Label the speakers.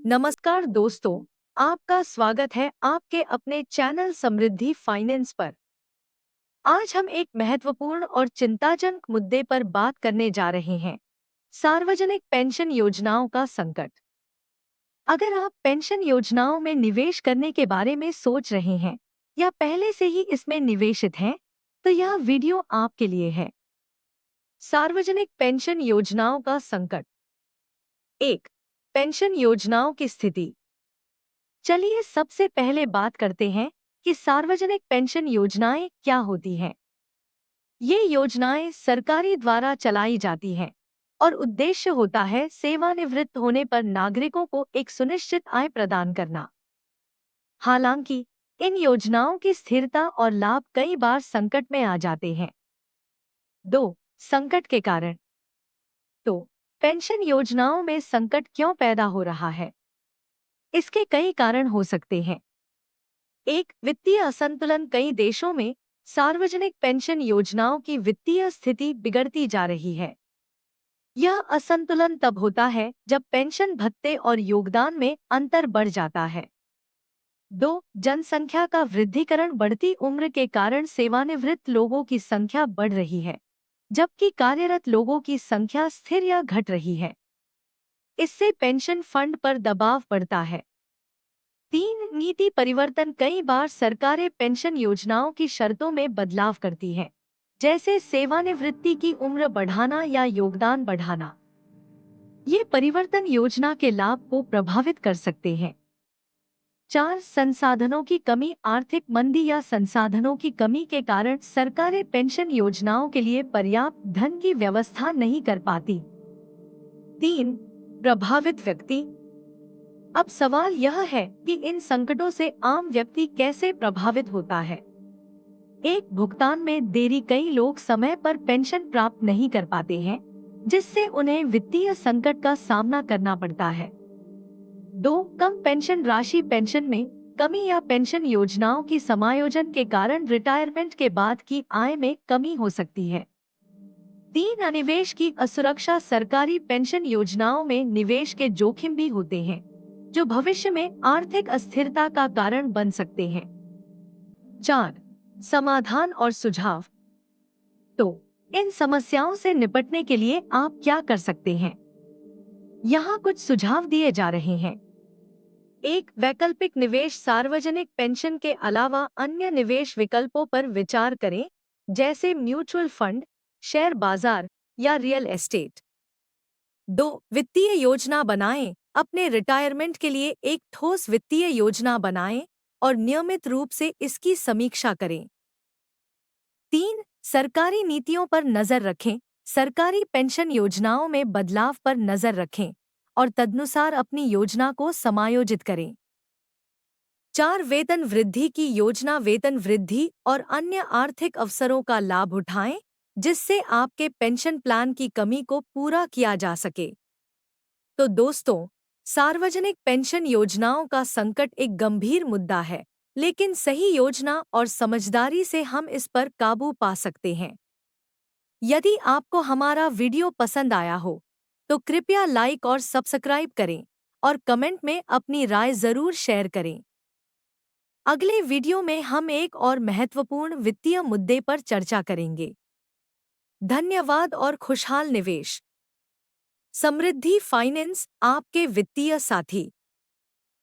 Speaker 1: नमस्कार दोस्तों, आपका स्वागत है आपके अपने चैनल समृद्धि फाइनेंस पर। आज हम एक महत्वपूर्ण और चिंताजनक मुद्दे पर बात करने जा रहे हैं, सार्वजनिक पेंशन योजनाओं का संकट। अगर आप पेंशन योजनाओं में निवेश करने के बारे में सोच रहे हैं या पहले से ही इसमें निवेशित हैं, तो यह वीडियो आपके लिए है। सार्वजनिक पेंशन योजनाओं का संकट। 1. पेंशन योजनाओं की स्थिति। चलिए सबसे पहले बात करते हैं कि सार्वजनिक पेंशन योजनाएं क्या होती हैं। ये योजनाएं सरकारी द्वारा चलाई जाती हैं और उद्देश्य होता है सेवानिवृत्त होने पर नागरिकों को एक सुनिश्चित आय प्रदान करना। हालांकि इन योजनाओं की स्थिरता और लाभ कई बार संकट में आ जाते हैं। 2. संकट के कारण। तो पेंशन योजनाओं में संकट क्यों पैदा हो रहा है? इसके कई कारण हो सकते हैं। एक, वित्तीय असंतुलन। कई देशों में सार्वजनिक पेंशन योजनाओं की वित्तीय स्थिति बिगड़ती जा रही है। यह असंतुलन तब होता है जब पेंशन भत्ते और योगदान में अंतर बढ़ जाता है। 2. जनसंख्या का वृद्धिकरण। बढ़ती उम्र के कारण सेवानिवृत्त लोगों की संख्या बढ़ रही है, जबकि कार्यरत लोगों की संख्या स्थिर या घट रही है। इससे पेंशन फंड पर दबाव पड़ता है। 3. नीति परिवर्तन। कई बार सरकारें पेंशन योजनाओं की शर्तों में बदलाव करती हैं, जैसे सेवानिवृत्ति की उम्र बढ़ाना या योगदान बढ़ाना। ये परिवर्तन योजना के लाभ को प्रभावित कर सकते हैं। 4. संसाधनों की कमी। आर्थिक मंदी या संसाधनों की कमी के कारण सरकारें पेंशन योजनाओं के लिए पर्याप्त धन की व्यवस्था नहीं कर पाती। 3. प्रभावित व्यक्ति। अब सवाल यह है कि इन संकटों से आम व्यक्ति कैसे प्रभावित होता है। एक, भुगतान में देरी। कई लोग समय पर पेंशन प्राप्त नहीं कर पाते हैं, जिससे उन्हें वित्तीय संकट का सामना करना पड़ता है। 2. कम पेंशन राशि। पेंशन में कमी या पेंशन योजनाओं की समायोजन के कारण रिटायरमेंट के बाद की आय में कमी हो सकती है। 3. निवेश की असुरक्षा। सरकारी पेंशन योजनाओं में निवेश के जोखिम भी होते हैं, जो भविष्य में आर्थिक अस्थिरता का कारण बन सकते हैं। 4. समाधान और सुझाव। तो इन समस्याओं से निपटने के लिए आप क्या कर सकते हैं? यहाँ कुछ सुझाव दिए जा रहे हैं। 1. वैकल्पिक निवेश। सार्वजनिक पेंशन के अलावा अन्य निवेश विकल्पों पर विचार करें, जैसे म्यूचुअल फंड, शेयर बाजार या रियल एस्टेट। 2. वित्तीय योजना बनाएं। अपने रिटायरमेंट के लिए एक ठोस वित्तीय योजना बनाएं और नियमित रूप से इसकी समीक्षा करें। 3. सरकारी नीतियों पर नजर रखें। सरकारी पेंशन योजनाओं में बदलाव पर नजर रखें और तदनुसार अपनी योजना को समायोजित करें। 4. वेतन वृद्धि की योजना। वेतन वृद्धि और अन्य आर्थिक अवसरों का लाभ उठाएं, जिससे आपके पेंशन प्लान की कमी को पूरा किया जा सके। तो दोस्तों, सार्वजनिक पेंशन योजनाओं का संकट एक गंभीर मुद्दा है, लेकिन सही योजना और समझदारी से हम इस पर काबू पा सकते हैं। यदि आपको हमारा वीडियो पसंद आया हो, तो कृपया लाइक और सब्सक्राइब करें और कमेंट में अपनी राय जरूर शेयर करें। अगले वीडियो में हम एक और महत्वपूर्ण वित्तीय मुद्दे पर चर्चा करेंगे। धन्यवाद और खुशहाल निवेश। समृद्धि फाइनेंस, आपके वित्तीय साथी।